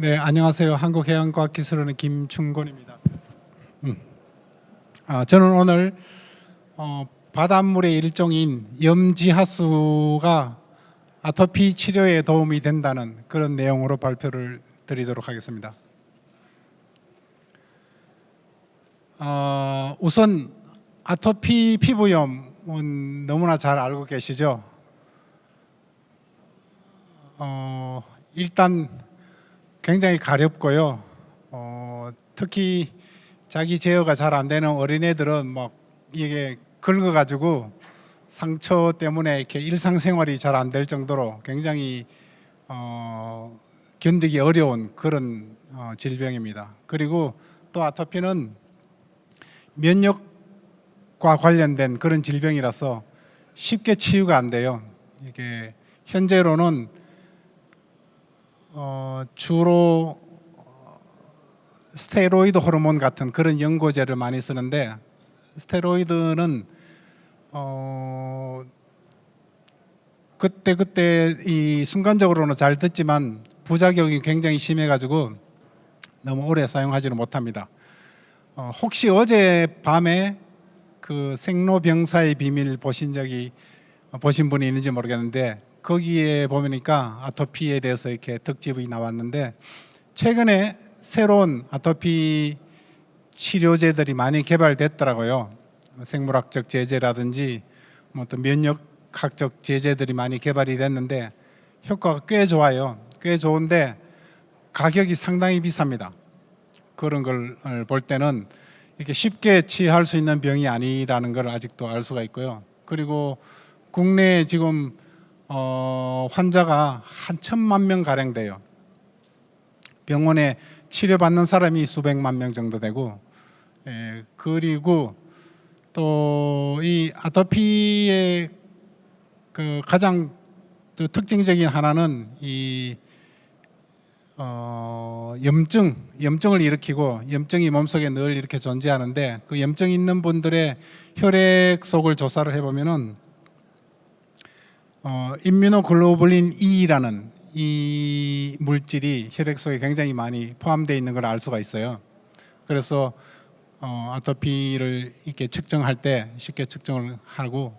네, 안녕하세요. 한국해양과학기술원의 김충곤입니다. 저는 오늘 바닷물의 일종인 염지하수가 아토피 치료에 도움이 된다는 그런 내용으로 발표를 드리도록 하겠습니다. 우선 아토피 피부염은 너무나 잘 알고 계시죠? 일단 굉장히 가렵고요. 특히 자기 제어가 잘 안 되는 어린애들은 막 이게 긁어가지고 상처 때문에 이렇게 일상생활이 잘 안 될 정도로 굉장히 견디기 어려운 그런 질병입니다. 그리고 또 아토피는 면역과 관련된 그런 질병이라서 쉽게 치유가 안 돼요. 이게 현재로는 주로 스테로이드 호르몬 같은 그런 연고제를 많이 쓰는데, 스테로이드는 그때 이 순간적으로는 잘 듣지만 부작용이 굉장히 심해가지고 너무 오래 사용하지는 못합니다. 혹시 어제 밤에 그 생로병사의 비밀 보신 분이 있는지 모르겠는데, 거기에 보니까 아토피에 대해서 이렇게 특집이 나왔는데, 최근에 새로운 아토피 치료제들이 많이 개발됐더라고요. 생물학적 제제라든지 또 면역학적 제제들이 많이 개발이 됐는데 효과가 꽤 좋아요. 꽤 좋은데 가격이 상당히 비쌉니다. 그런 걸 볼 때는 이렇게 쉽게 치유할 수 있는 병이 아니라는 걸 아직도 알 수가 있고요. 그리고 국내에 지금 환자가 한 1,000만 명 가량 돼요. 병원에 치료받는 사람이 수백만 명 정도 되고, 그리고 또 이 아토피의 그 가장 특징적인 하나는 이 염증을 일으키고, 염증이 몸속에 늘 이렇게 존재하는데, 그 염증 있는 분들의 혈액 속을 조사를 해보면은 임뮤노글로불린 E라는 이 물질이 혈액 속에 굉장히 많이 포함되어 있는 걸 알 수가 있어요. 그래서 아토피를 이렇게 측정할 때 쉽게 측정을 하고,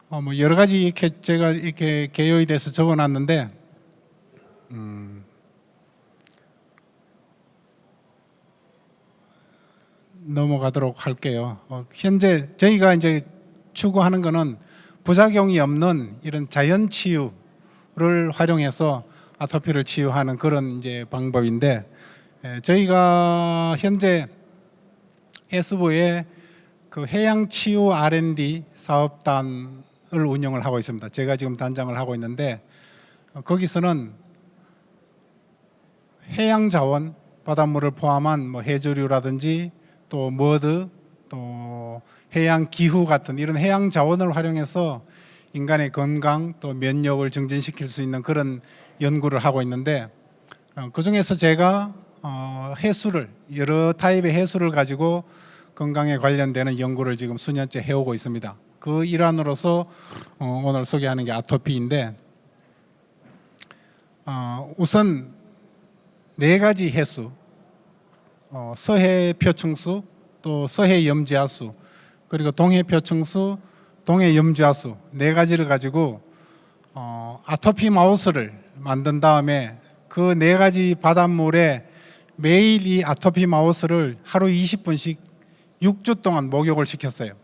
뭐 여러 가지 이렇게 제가 이렇게 개요에 대해서 적어놨는데, 넘어가도록 할게요. 현재 저희가 이제 추구하는 거는 부작용이 없는 이런 자연 치유를 활용해서 아토피를 치유하는 그런 이제 방법인데, 저희가 현재 해수부에 그 해양 치유 R&D 사업단을 운영을 하고 있습니다. 제가 지금 단장을 하고 있는데, 거기서는 해양 자원, 바닷물을 포함한 뭐 해조류라든지 또 머드, 또 해양 기후 같은 이런 해양 자원을 활용해서 인간의 건강 또 면역을 증진시킬 수 있는 그런 연구를 하고 있는데, 그 중에서 제가 해수를, 여러 타입의 해수를 가지고 건강에 관련되는 연구를 지금 수년째 해오고 있습니다. 그 일환으로서 오늘 소개하는 게 아토피인데, 우선 4가지 해수, 서해 표층수, 또 서해 염지하수, 그리고 동해 표층수, 동해 염지하수 4가지를 가지고 아토피 마우스를 만든 다음에 그 4가지 바닷물에 매일 이 아토피 마우스를 하루 20분씩 6주 동안 목욕을 시켰어요.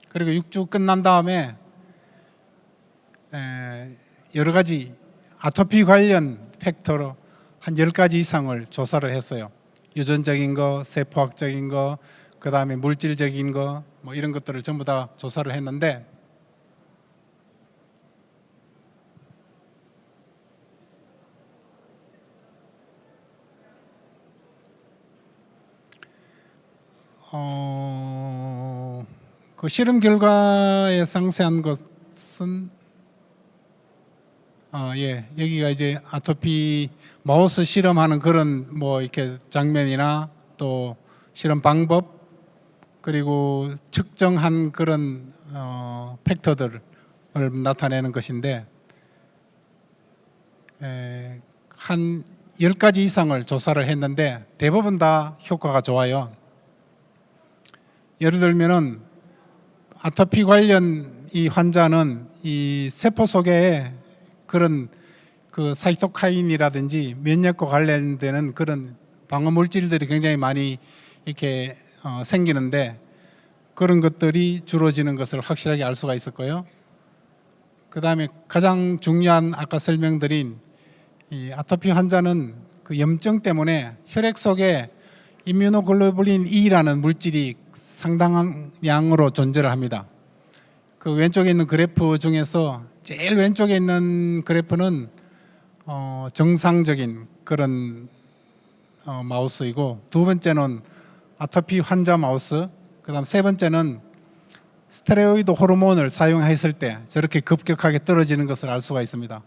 그리고 6주 끝난 다음에 여러 가지 아토피 관련 팩터로 한 10가지 이상을 조사를 했어요. 유전적인 거, 세포학적인 거, 그 다음에 물질적인 거, 뭐 이런 것들을 전부 다 조사를 했는데, 그 실험 결과에 상세한 것은 여기가 이제 아토피 마우스 실험하는 그런 뭐 이렇게 장면이나 또 실험 방법, 그리고 측정한 그런 팩터들을 나타내는 것인데, 한 10가지 이상을 조사를 했는데 대부분 다 효과가 좋아요. 예를 들면은 아토피 관련 이 환자는 이 세포 속에 그런 그 사이토카인이라든지 면역과 관련되는 그런 방어 물질들이 굉장히 많이 이렇게 생기는데 그런 것들이 줄어지는 것을 확실하게 알 수가 있었고요. 그 다음에 가장 중요한 아까 설명드린 이 아토피 환자는 그 염증 때문에 혈액 속에 임뮤노글로불린 E라는 물질이 상당한 양으로 존재를 합니다. 그 왼쪽에 있는 그래프 중에서 제일 왼쪽에 있는 그래프는 정상적인 그런 마우스이고 두 번째는 아토피 환자 마우스, 그다음 세 번째는 스테로이드 호르몬을 사용했을 때 저렇게 급격하게 떨어지는 것을 알 수가 있습니다.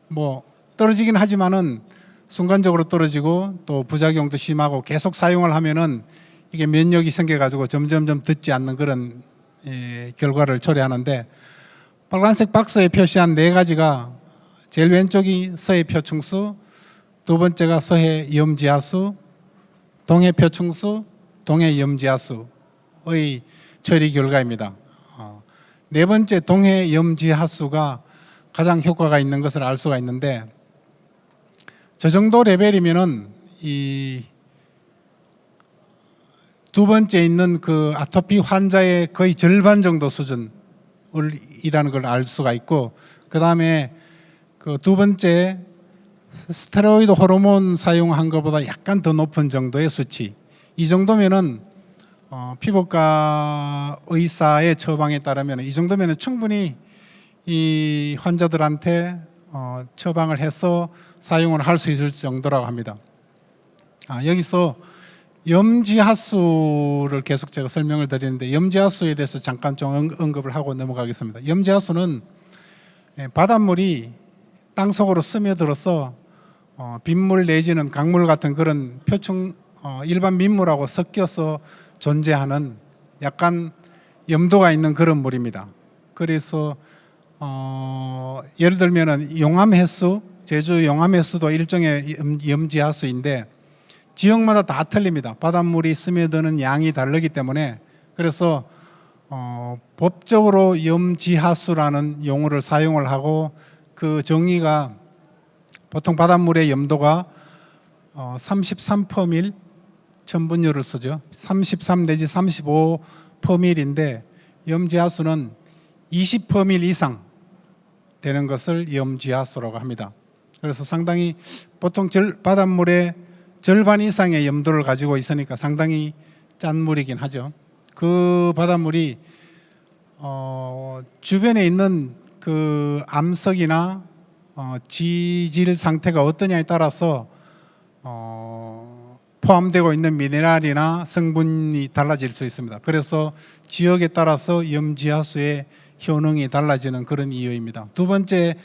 뭐 떨어지긴 하지만은 순간적으로 떨어지고 또 부작용도 심하고 계속 사용을 하면은 이게 면역이 생겨가지고 점점점 듣지 않는 그런 결과를 초래하는데 빨간색 박스에 표시한 4가지가 제일 왼쪽이 서해 표충수, 두 번째가 서해 염지하수, 동해 표충수, 동해 염지하수의 처리 결과입니다. 네 번째 동해 염지하수가 가장 효과가 있는 것을 알 수가 있는데 저 정도 레벨이면은 이 두 번째 있는 그 아토피 환자의 거의 절반 정도 수준이라는 걸 알 수가 있고 그 다음에 그 두 번째 스테로이드 호르몬 사용한 것보다 약간 더 높은 정도의 수치 이 정도면은 피부과 의사의 처방에 따르면 이 정도면은 충분히 이 환자들한테 처방을 해서 사용을 할 수 있을 정도라고 합니다. 여기서 염지하수를 계속 제가 설명을 드리는데 염지하수에 대해서 잠깐 좀 언급을 하고 넘어가겠습니다. 염지하수는 바닷물이 땅속으로 스며들어서 빗물 내지는 강물 같은 그런 표층 일반 민물하고 섞여서 존재하는 약간 염도가 있는 그런 물입니다. 그래서 예를 들면은 용암해수, 제주 용암해수도 일종의 염지하수인데 지역마다 다 틀립니다. 바닷물이 스며드는 양이 다르기 때문에 그래서 법적으로 염지하수라는 용어를 사용을 하고 그 정의가 보통 바닷물의 염도가 33%밀 천분율을 쓰죠. 33 내지 35%밀인데 염지하수는 20%밀 이상 되는 것을 염지하수라고 합니다. 그래서 상당히 보통 바닷물의 절반 이상의 염도를 가지고 있으니까 상당히 짠 물이긴 하죠. 그 바닷물이 주변에 있는 그 암석이나 지질 상태가 어떠냐에 따라서 포함되고 있는 미네랄이나 성분이 달라질 수 있습니다. 그래서 지역에 따라서 염지하수의 효능이 달라지는 그런 이유입니다. 두 번째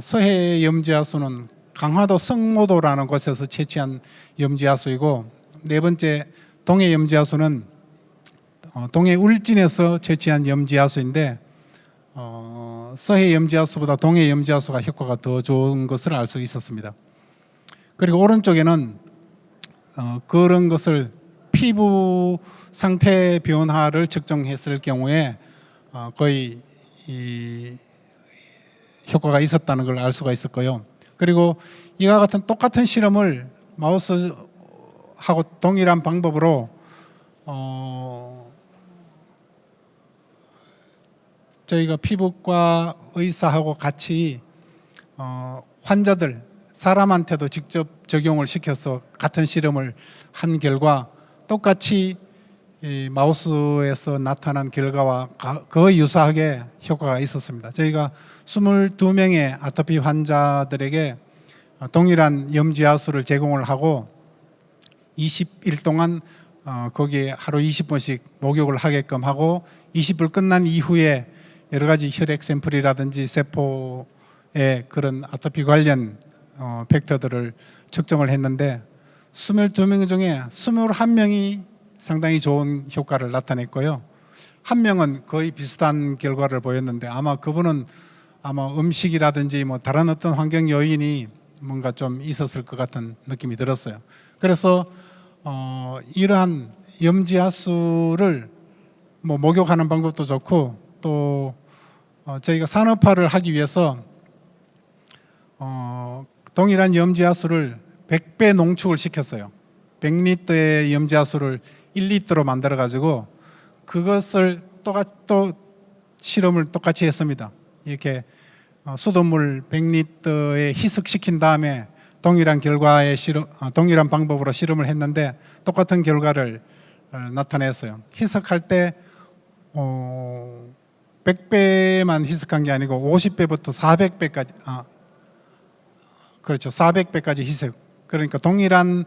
서해 염지하수는 강화도 성모도라는 곳에서 채취한 염지하수이고 네 번째 동해 염지하수는 동해 울진에서 채취한 염지하수인데 서해 염지하수보다 동해 염지하수가 효과가 더 좋은 것을 알 수 있었습니다. 그리고 오른쪽에는 그런 것을 피부 상태 변화를 측정했을 경우에 거의 효과가 있었다는 걸 알 수가 있었고요. 그리고 이와 같은 똑같은 실험을 마우스하고 동일한 방법으로 저희가 피부과 의사하고 같이 환자들 사람한테도 직접 적용을 시켜서 같은 실험을 한 결과 똑같이 이 마우스에서 나타난 결과와 거의 유사하게 효과가 있었습니다. 저희가 22명의 아토피 환자들에게 동일한 염지하수를 제공을 하고 20일 동안 거기에 하루 20번씩 목욕을 하게끔 하고 20일 끝난 이후에 여러 가지 혈액 샘플이라든지 세포의 그런 아토피 관련 벡터들을 측정을 했는데 22명 중에 21명이 상당히 좋은 효과를 나타냈고요. 한 명은 거의 비슷한 결과를 보였는데 아마 그분은 아마 음식이라든지 뭐 다른 어떤 환경 요인이 뭔가 좀 있었을 것 같은 느낌이 들었어요. 그래서 이러한 염지하수를 뭐 목욕하는 방법도 좋고 또 저희가 산업화를 하기 위해서 동일한 염지하수를 100배 농축을 시켰어요. 100리터의 염지하수를 1리터로 만들어 가지고 그것을 또 실험을 똑같이 했습니다. 이렇게 수돗물 100리터에 희석시킨 다음에 동일한 동일한 방법으로 실험을 했는데 똑같은 결과를 나타냈어요. 희석할 때 100배만 희석한 게 아니고 50배부터 400배까지 그렇죠. 400배까지 희석. 그러니까 동일한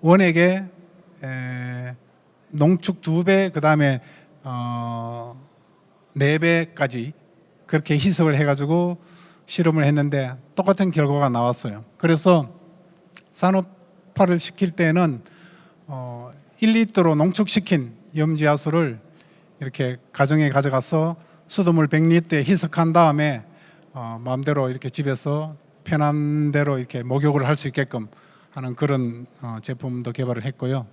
원액에 농축 2배, 그 다음에 4배까지 그렇게 희석을 해가지고 실험을 했는데 똑같은 결과가 나왔어요. 그래서 산업화를 시킬 때는 1리터로 농축시킨 염지하수를 이렇게 가정에 가져가서 수돗물 100리터에 희석한 다음에 마음대로 이렇게 집에서 편한 대로 이렇게 목욕을 할 수 있게끔 하는 그런 제품도 개발을 했고요.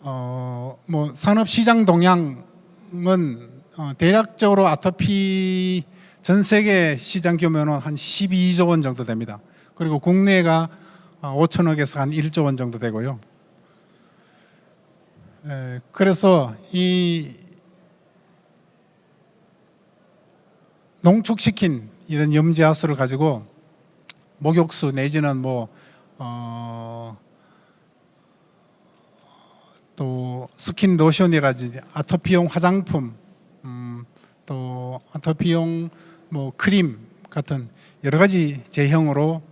뭐 산업 시장 동향은 대략적으로 아토피 전 세계 시장 규모는 한 12조 원 정도 됩니다. 그리고 국내가 5천억에서 한 1조 원 정도 되고요. 그래서 이 농축시킨 이런 염지하수를 가지고 목욕수 내지는 또 스킨 로션이라든지 아토피용 화장품, 또 아토피용 크림 같은 여러 가지 제형으로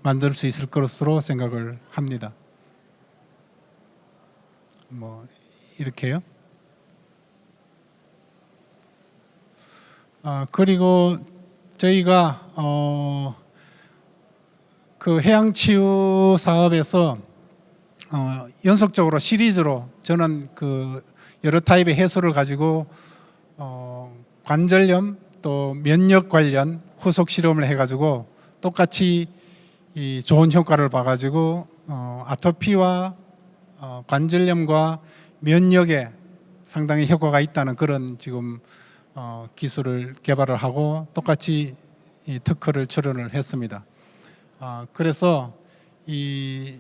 만들 수 있을 것으로 생각을 합니다. 이렇게요. 그리고 저희가 그 해양치유 사업에서 연속적으로 시리즈로 저는 그 여러 타입의 해소를 가지고 관절염 또 면역 관련 후속 실험을 해가지고 똑같이 이 좋은 효과를 봐가지고 아토피와 관절염과 면역에 상당히 효과가 있다는 그런 지금 기술을 개발을 하고 똑같이 이 특허를 출원을 했습니다. 그래서 이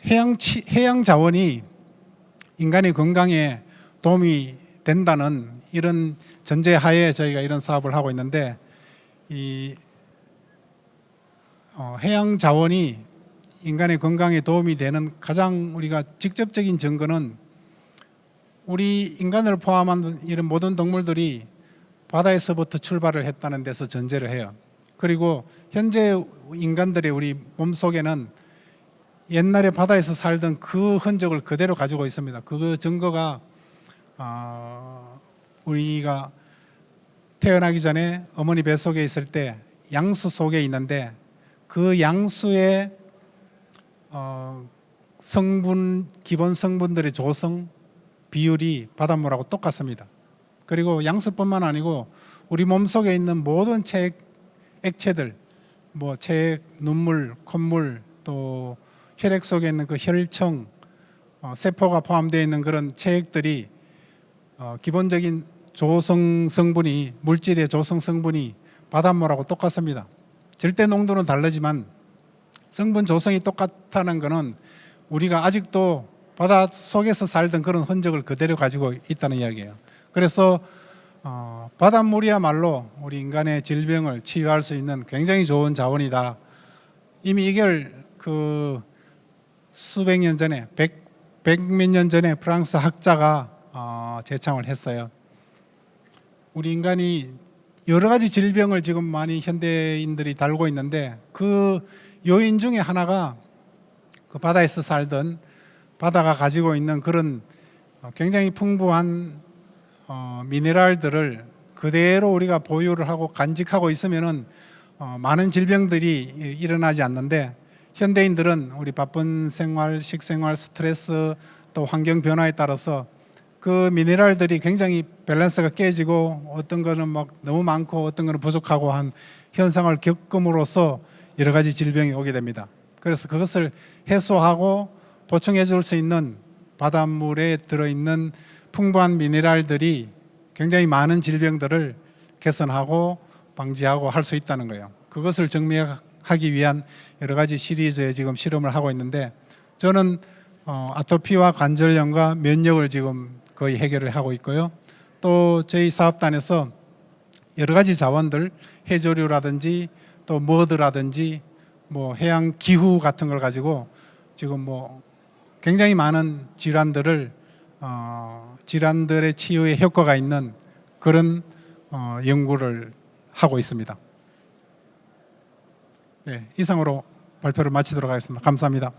해양 자원이 인간의 건강에 도움이 된다는 이런 전제하에 저희가 이런 사업을 하고 있는데 이 해양 자원이 인간의 건강에 도움이 되는 가장 우리가 직접적인 증거는 우리 인간을 포함한 이런 모든 동물들이 바다에서부터 출발을 했다는 데서 전제를 해요. 그리고 현재 인간들의 우리 몸속에는 옛날에 바다에서 살던 그 흔적을 그대로 가지고 있습니다. 그 증거가 우리가 태어나기 전에 어머니 뱃속에 있을 때 양수 속에 있는데 그 양수의 기본 성분들의 조성 비율이 바닷물하고 똑같습니다. 그리고 양수뿐만 아니고 우리 몸속에 있는 모든 액체들, 체액, 눈물, 콧물, 또 혈액 속에 있는 그 혈청, 세포가 포함되어 있는 그런 체액들이 기본적인 조성 성분이 물질의 조성 성분이 바닷물하고 똑같습니다. 절대 농도는 다르지만 성분 조성이 똑같다는 것은 우리가 아직도 바다 속에서 살던 그런 흔적을 그대로 가지고 있다는 이야기예요. 그래서 바닷물이야말로 우리 인간의 질병을 치유할 수 있는 굉장히 좋은 자원이다. 이미 이걸 그 수백 년 전에 백몇 년 전에 프랑스 학자가 제창을 했어요. 우리 인간이 여러 가지 질병을 지금 많이 현대인들이 달고 있는데 그 요인 중에 하나가 그 바다에서 살던 바다가 가지고 있는 그런 굉장히 풍부한 미네랄들을 그대로 우리가 보유를 하고 간직하고 있으면은 많은 질병들이 일어나지 않는데 현대인들은 우리 바쁜 생활, 식생활, 스트레스 또 환경 변화에 따라서 그 미네랄들이 굉장히 밸런스가 깨지고 어떤 거는 막 너무 많고 어떤 거는 부족하고 한 현상을 겪음으로써 여러 가지 질병이 오게 됩니다. 그래서 그것을 해소하고 보충해 줄 수 있는 바닷물에 들어있는 풍부한 미네랄들이 굉장히 많은 질병들을 개선하고 방지하고 할 수 있다는 거예요. 그것을 증명하기 위한 여러 가지 시리즈의 지금 실험을 하고 있는데, 저는 아토피와 관절염과 면역을 지금 거의 해결을 하고 있고요. 또 저희 사업단에서 여러 가지 자원들, 해조류라든지 또 머드라든지 뭐 해양 기후 같은 걸 가지고 지금 뭐 굉장히 많은 질환들의 치유에 효과가 있는 그런 연구를 하고 있습니다. 네, 이상으로 발표를 마치도록 하겠습니다. 감사합니다.